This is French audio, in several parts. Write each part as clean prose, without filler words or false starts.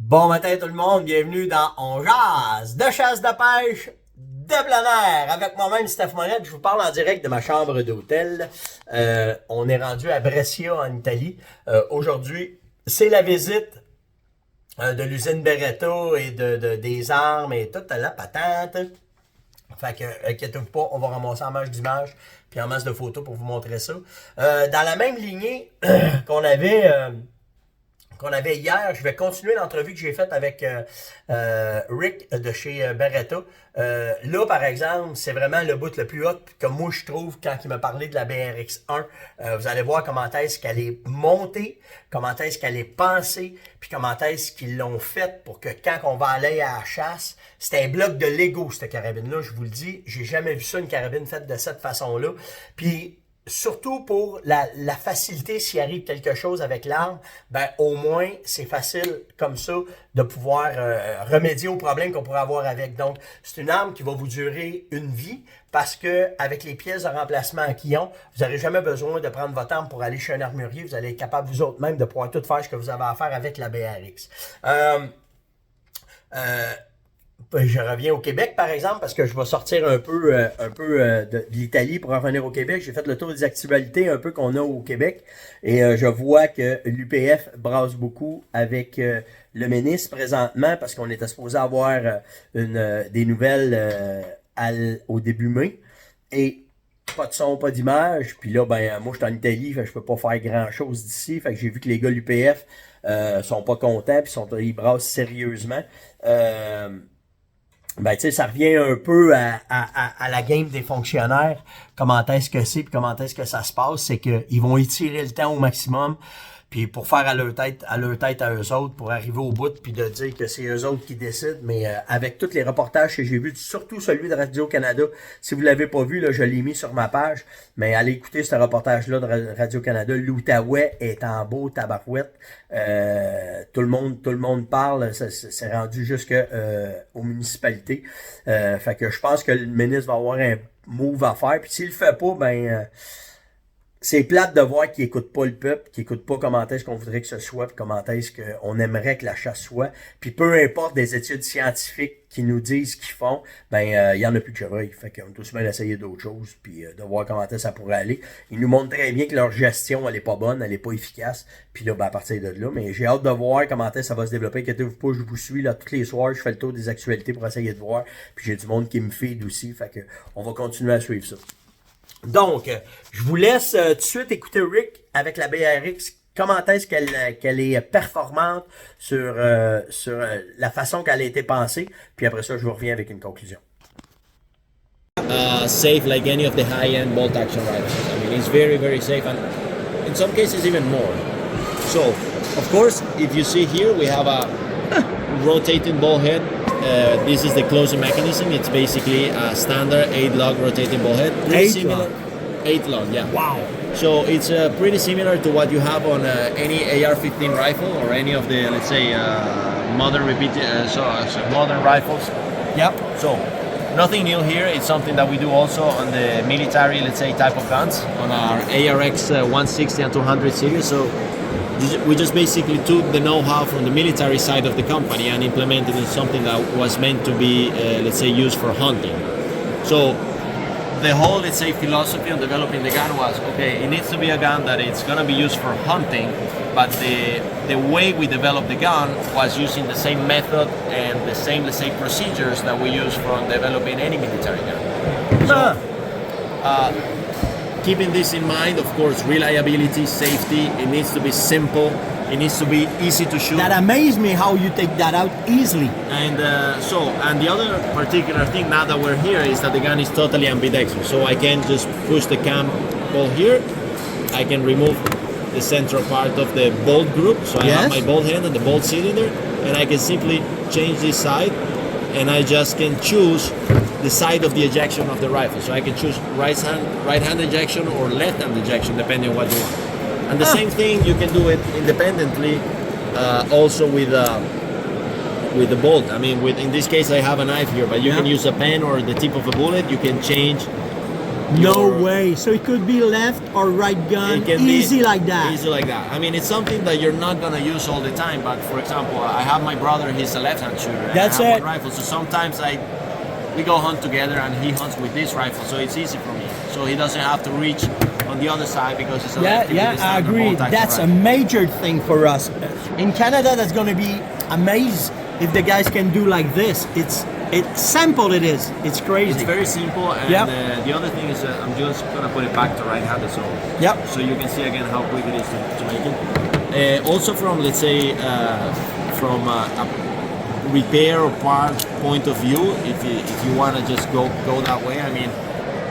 Bon matin tout le monde, bienvenue dans On jase de chasse de pêche de plein air. Avec moi-même Steph Monette, je vous parle en direct de ma chambre d'hôtel. On est rendu à Brescia en Italie. Aujourd'hui, c'est la visite de l'usine Beretta et des armes et toute la patente. Fait que, inquiétez-vous pas, on va ramasser en masse d'images puis en masse de photos pour vous montrer ça. Dans la même lignée qu'on avait hier, je vais continuer l'entrevue que j'ai faite avec Rick de chez Beretta. Là, par exemple, c'est vraiment le bout le plus hot que moi je trouve quand il m'a parlé de la BRX1. Vous allez voir comment est-ce qu'elle est montée, comment est-ce qu'elle est pensée, puis comment est-ce qu'ils l'ont faite pour que quand on va aller à la chasse, c'est un bloc de Lego cette carabine-là, je vous le dis. J'ai jamais vu ça, une carabine faite de cette façon-là. Puis surtout pour la facilité s'il arrive quelque chose avec l'arme, ben au moins c'est facile comme ça de pouvoir remédier aux problèmes qu'on pourrait avoir avec. Donc c'est une arme qui va vous durer une vie parce que avec les pièces de remplacement qu'ils ont, vous n'aurez jamais besoin de prendre votre arme pour aller chez un armurier. Vous allez être capable vous autres même de pouvoir tout faire ce que vous avez à faire avec la BRX. Je reviens au Québec, par exemple, parce que je vais sortir un peu de l'Italie pour revenir au Québec. J'ai fait le tour des actualités un peu qu'on a au Québec. Et je vois que l'UPF brasse beaucoup avec le ministre présentement parce qu'on était supposé avoir des nouvelles au début mai. Et pas de son, pas d'image. Puis là, ben moi, je suis en Italie, fait que je peux pas faire grand-chose d'ici. Fait que j'ai vu que les gars de l'UPF sont pas contents, puis ils brassent sérieusement. Ben, tu sais, ça revient un peu à la game des fonctionnaires. Comment est-ce que c'est, puis comment est-ce que ça se passe, c'est qu'ils vont étirer le temps au maximum, puis pour faire à leur tête à eux autres, pour arriver au bout, puis de dire que c'est eux autres qui décident. Mais avec tous les reportages que j'ai vus, surtout celui de Radio-Canada, si vous l'avez pas vu, là, je l'ai mis sur ma page, mais allez écouter ce reportage-là de Radio-Canada. L'Outaouais est en beau tabarouette. Tout le monde parle, c'est rendu jusque aux municipalités. Fait que je pense que le ministre va avoir un move à faire. Puis s'il le fait pas, ben c'est plate de voir qu'il écoute pas le peuple, qu'il écoute pas comment est-ce qu'on voudrait que ce soit, puis comment est-ce qu'on aimerait que la chasse soit. Puis peu importe des études scientifiques qui nous disent ce qu'ils font, ben il y en a plus de chevreuil. Fait qu'on peut aussi bien essayer d'autres choses, puis de voir comment est-ce que ça pourrait aller. Ils nous montrent très bien que leur gestion, elle est pas bonne, elle est pas efficace. Puis là, ben à partir de là, mais j'ai hâte de voir comment est-ce que ça va se développer. Inquiétez-vous pas, je vous suis là tous les soirs, je fais le tour des actualités pour essayer de voir. Puis j'ai du monde qui me feed aussi, fait que on va continuer à suivre ça. Donc, je vous laisse tout de suite écouter Rick avec la BRX. Comment est-ce qu'elle est performante sur la façon qu'elle a été pensée. Puis après ça, je vous reviens avec une conclusion. Safe like any of the high-end bolt action rifles. I mean, it's very, very safe, and in some cases even more. So, of course, if you see here, we have a rotating ball head. This is the closing mechanism. It's basically a standard 8-lug rotating ball head. 8-lug, yeah. Wow. So it's pretty similar to what you have on any AR-15 rifle or any of the, let's say, modern modern rifles. Yep. So nothing new here. It's something that we do also on the military, let's say, type of guns on our ARX 160 and 200 series. So we just basically took the know-how from the military side of the company and implemented it in something that was meant to be, let's say, used for hunting. So the whole, let's say, philosophy on developing the gun was, okay, it needs to be a gun that it's going to be used for hunting, but the way we developed the gun was using the same method and the same, let's say, procedures that we use for developing any military gun. So, keeping this in mind, of course, reliability, safety, it needs to be simple, it needs to be easy to shoot. That amazed me how you take that out easily. And and the other particular thing now that we're here is that the gun is totally ambidextrous. So I can just push the cam ball here, I can remove the central part of the bolt group, so I have my bolt hand and the bolt cylinder, and I can simply change this side, and I just can choose the side of the ejection of the rifle. So I can choose right hand ejection or left hand ejection, depending on what you want. And the same thing, you can do it independently, also with the bolt. I mean, in this case, I have a knife here, but you can use a pen or the tip of a bullet. You can change No way. So it could be left or right gun, It can easy be like that. Easy like that. I mean, it's something that you're not gonna use all the time. But for example, I have my brother. He's a left-hand shooter. And That's I have it. one rifle. So sometimes we go hunt together, and he hunts with this rifle. So it's easy for me. So he doesn't have to reach on the other side because it's a lefty. Yeah, I agree. That's a major thing for us. In Canada, that's going to be amazed if the guys can do like this. It's simple. It is. It's crazy. It's very simple, and Yep. the other thing is I'm just gonna put it back to right-handed, so you can see again how quick it is to make it. Also, from let's say from a repair or part point of view, if you want to just go that way, I mean,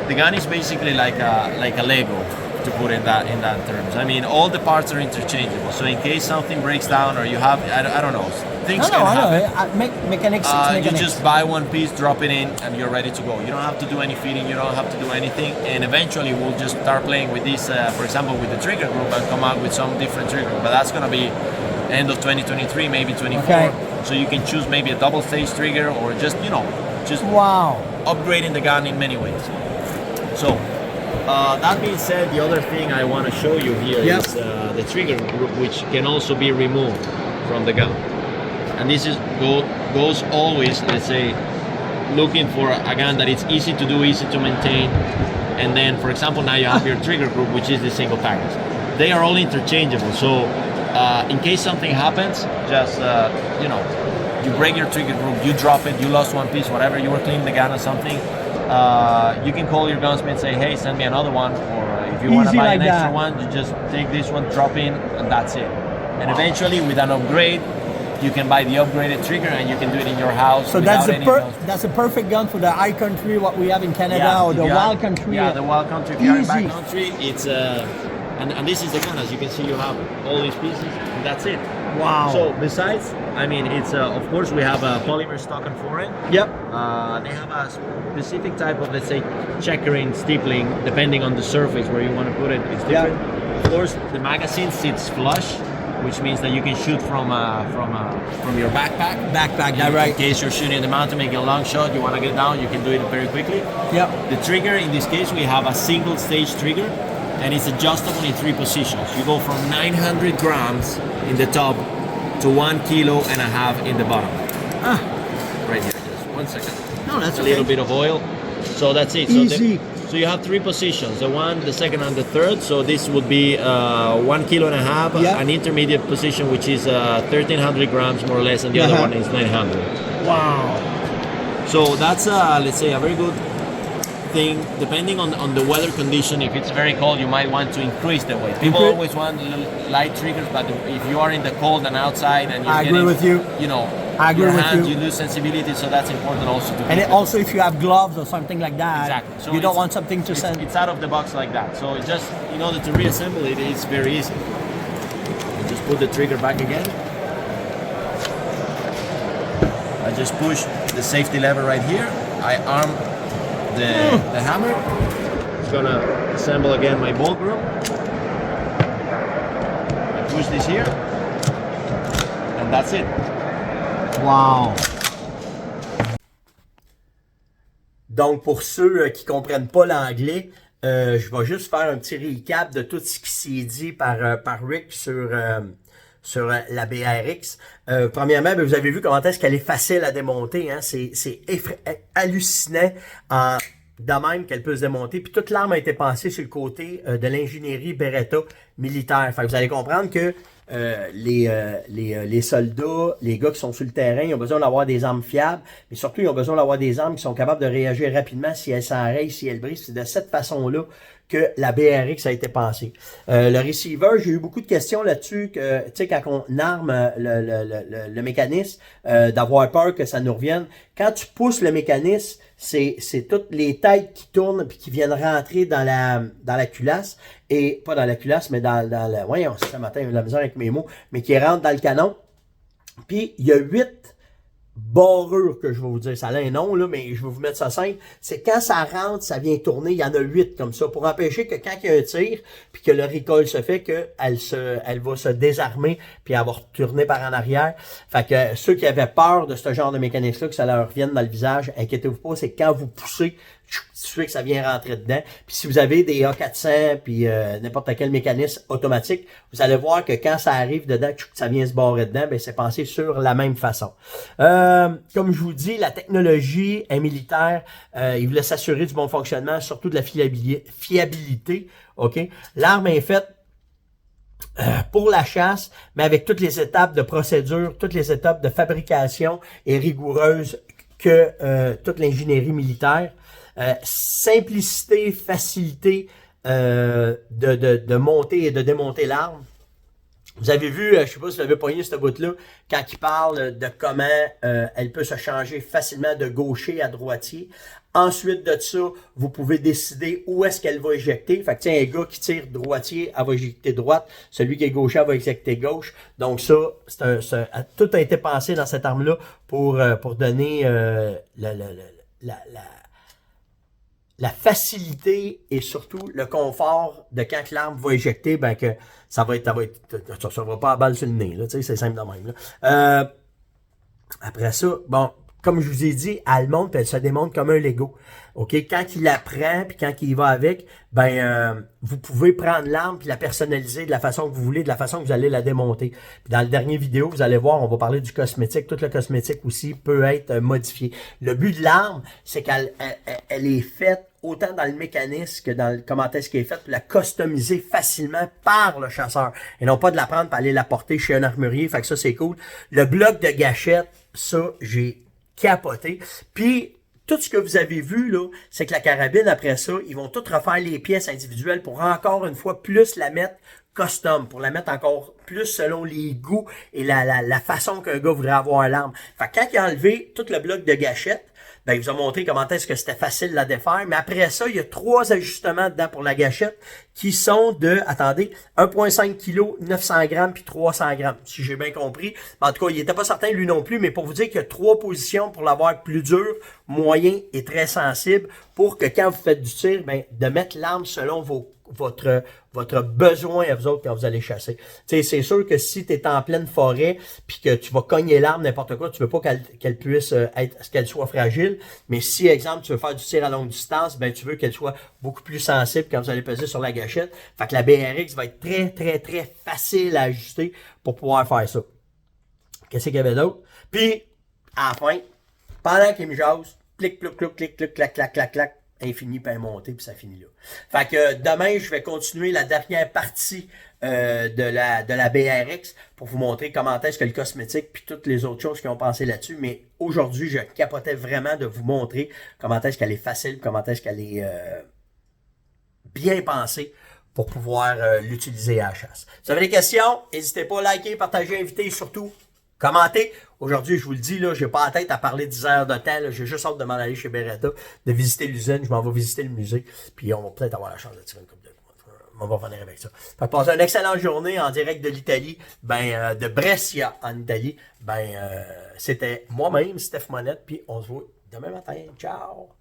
the gun is basically like a Lego, to put it in that terms. I mean, all the parts are interchangeable. So in case something breaks down or you have I don't know. Things can happen. Mechanics. You just buy one piece, drop it in, and you're ready to go. You don't have to do any fitting, you don't have to do anything, and eventually we'll just start playing with this, for example, with the trigger group and come out with some different trigger group. But that's going to be end of 2023, maybe 24. Okay. So you can choose maybe a double stage trigger or just Wow. upgrading the gun in many ways. So that being said, the other thing I want to show you here Yep. is the trigger group, which can also be removed from the gun. And this goes always, let's say, looking for a gun that is easy to do, easy to maintain. And then, for example, now you have your trigger group, which is the single package. They are all interchangeable. So in case something happens, just, you break your trigger group, you drop it, you lost one piece, whatever, you were cleaning the gun or something, you can call your gunsmith and say, hey, send me another one. Or if you want to buy an extra one, you just take this one, drop in, and that's it. And eventually, with an upgrade, you can buy the upgraded trigger and you can do it in your house. So that's a perfect gun for the high country, what we have in Canada, or the wild country. Yeah, the wild country. If you're in backcountry, it's and this is the gun. As you can see, you have all these pieces, and that's it. Wow. So besides, I mean, it's of course we have a polymer stock and foreign. Yep. They have a specific type of, let's say, checkering, stippling, depending on the surface where you want to put it. It's different. Yep. Of course, the magazine sits flush, which means that you can shoot from your backpack. Right. In case you're shooting in the mountain, making a long shot, you want to get down, you can do it very quickly. Yep. The trigger, in this case, we have a single stage trigger, and it's adjustable in 3 positions. You go from 900 grams in the top to 1.5 kilos in the bottom. Right here, just 1 second. No, that's a little bit of oil. So that's it. Easy. So you have 3 positions, the one, the second, and the third. So this would be 1.5 kilos, an intermediate position, which is 1,300 grams more or less, and the other one is 900. Wow. So that's, let's say, a very good thing. Depending on the weather condition, if it's very cold, you might want to increase the weight. People always want light triggers, but if you are in the cold and outside and you're agree with you. I agree your with hands, you. you lose sensibility, so that's important also to And also if you have gloves or something like that, exactly. So you don't want something to send. It's out of the box like that. So it just, in order to reassemble it, it's very easy. You just put the trigger back again. I just push the safety lever right here. I arm the hammer. It's gonna assemble again my bolt group. I push this here, and that's it. Wow. Donc, pour ceux qui comprennent pas l'anglais, je vais juste faire un petit recap de tout ce qui s'est dit par Rick sur la BRX. Premièrement, vous avez vu comment est-ce qu'elle est facile à démonter. Hein? C'est hallucinant de même qu'elle peut se démonter. Puis toute l'arme a été pensée sur le côté de l'ingénierie Beretta militaire. Fait que vous allez comprendre que les soldats, les gars qui sont sur le terrain, ils ont besoin d'avoir des armes fiables, mais surtout ils ont besoin d'avoir des armes qui sont capables de réagir rapidement si elles s'enrayent, si elles brisent. C'est de cette façon-là que la BRX a été pensée. Le receiver, j'ai eu beaucoup de questions là-dessus, que tu sais, quand on arme le mécanisme, d'avoir peur que ça nous revienne. Quand tu pousses le mécanisme, c'est toutes les têtes qui tournent puis qui viennent rentrer dans la culasse, et pas dans la culasse, mais dans la... Voyons, ce matin, j'ai de la misère avec mes mots, mais qui rentrent dans le canon. Puis il y a 8 barrures que je vais vous dire, ça a un nom, là, mais je vais vous mettre ça simple. C'est quand ça rentre, ça vient tourner, il y en a 8 comme ça, pour empêcher que quand il y a un tir, puis que le recoil se fait, elle va se désarmer, puis elle va retourner par en arrière. Fait que ceux qui avaient peur de ce genre de mécanisme-là, que ça leur revienne dans le visage, inquiétez-vous pas, c'est quand vous poussez, tu sais que ça vient rentrer dedans. Puis si vous avez des A400 puis n'importe quel mécanisme automatique, vous allez voir que quand ça arrive dedans, ça vient se barrer dedans, ben c'est pensé sur la même façon. Comme je vous dis, la technologie est militaire. Il voulait s'assurer du bon fonctionnement, surtout de la fiabilité. OK? L'arme est faite pour la chasse, mais avec toutes les étapes de procédure, toutes les étapes de fabrication et rigoureuses que toute l'ingénierie militaire. Simplicité, facilité de monter et de démonter l'arme. Vous avez vu, je ne sais pas si vous avez pogné cette bout-là, quand il parle de comment elle peut se changer facilement de gaucher à droitier. Ensuite de ça, vous pouvez décider où est-ce qu'elle va éjecter. Fait que tiens, un gars qui tire droitier, elle va éjecter droite. Celui qui est gaucher, elle va éjecter gauche. Donc ça, tout a été pensé dans cette arme-là pour donner la facilité et surtout le confort de quand l'arme va éjecter, ben que ça va pas à balle sur le nez, là, tu sais, c'est simple de même, là. Après ça, bon, comme je vous ai dit, elle monte et elle se démonte comme un Lego. OK? Quand il la prend puis quand il va avec, ben vous pouvez prendre l'arme puis la personnaliser de la façon que vous voulez, de la façon que vous allez la démonter. Puis dans la dernière vidéo, vous allez voir, on va parler du cosmétique. Tout le cosmétique aussi peut être modifié. Le but de l'arme, c'est qu'elle est faite autant dans le mécanisme que dans comment est-ce qu'elle est faite, pour la customiser facilement par le chasseur. Et non pas de la prendre pour aller la porter chez un armurier. Fait que ça, c'est cool. Le bloc de gâchette, ça, j'ai capoté. Puis, tout ce que vous avez vu, là, c'est que la carabine, après ça, ils vont tout refaire les pièces individuelles pour encore une fois plus la mettre custom, pour la mettre encore plus selon les goûts et la façon qu'un gars voudrait avoir l'arme. Fait que quand il a enlevé tout le bloc de gâchette, ben, il vous a montré comment est-ce que c'était facile de la défaire. Mais après ça, il y a 3 ajustements dedans pour la gâchette qui sont de, attendez, 1,5 kg, 900 grammes puis 300 grammes, si j'ai bien compris. En tout cas, il n'était pas certain lui non plus, mais pour vous dire qu'il y a 3 positions pour l'avoir plus dur, moyen et très sensible pour que quand vous faites du tir, ben, de mettre l'arme selon votre besoin à vous autres quand vous allez chasser. Tu sais, c'est sûr que si tu es en pleine forêt puis que tu vas cogner l'arme n'importe quoi, tu veux pas qu'elle puisse qu'elle soit fragile, mais si, exemple, tu veux faire du tir à longue distance, ben tu veux qu'elle soit beaucoup plus sensible quand vous allez peser sur la gâchette. Fait que la BRX va être très, très, très facile à ajuster pour pouvoir faire ça. Qu'est-ce qu'il y avait d'autre? Puis, à la fin, pendant qu'il me jase, clic, clic, clic, clic, clic, clac, clac, clac, clac, infini puis monter puis ça finit là. Fait que demain je vais continuer la dernière partie de la BRX pour vous montrer comment est-ce que le cosmétique puis toutes les autres choses qui ont pensé là-dessus. Mais aujourd'hui je capotais vraiment de vous montrer comment est-ce qu'elle est facile, comment est-ce qu'elle est bien pensée pour pouvoir l'utiliser à la chasse. Si vous avez des questions, n'hésitez pas à liker, partager, inviter et surtout commentez. Aujourd'hui, je vous le dis, là, j'ai pas la tête à parler 10 heures de temps. J'ai juste hâte de m'en aller chez Beretta, de visiter l'usine. Je m'en vais visiter le musée. Puis on va peut-être avoir la chance de tirer une coupe de on va revenir avec ça. Fait que passez une excellente journée en direct de l'Italie, de Brescia en Italie. C'était moi-même, Steph Monette, puis on se voit demain matin. Ciao!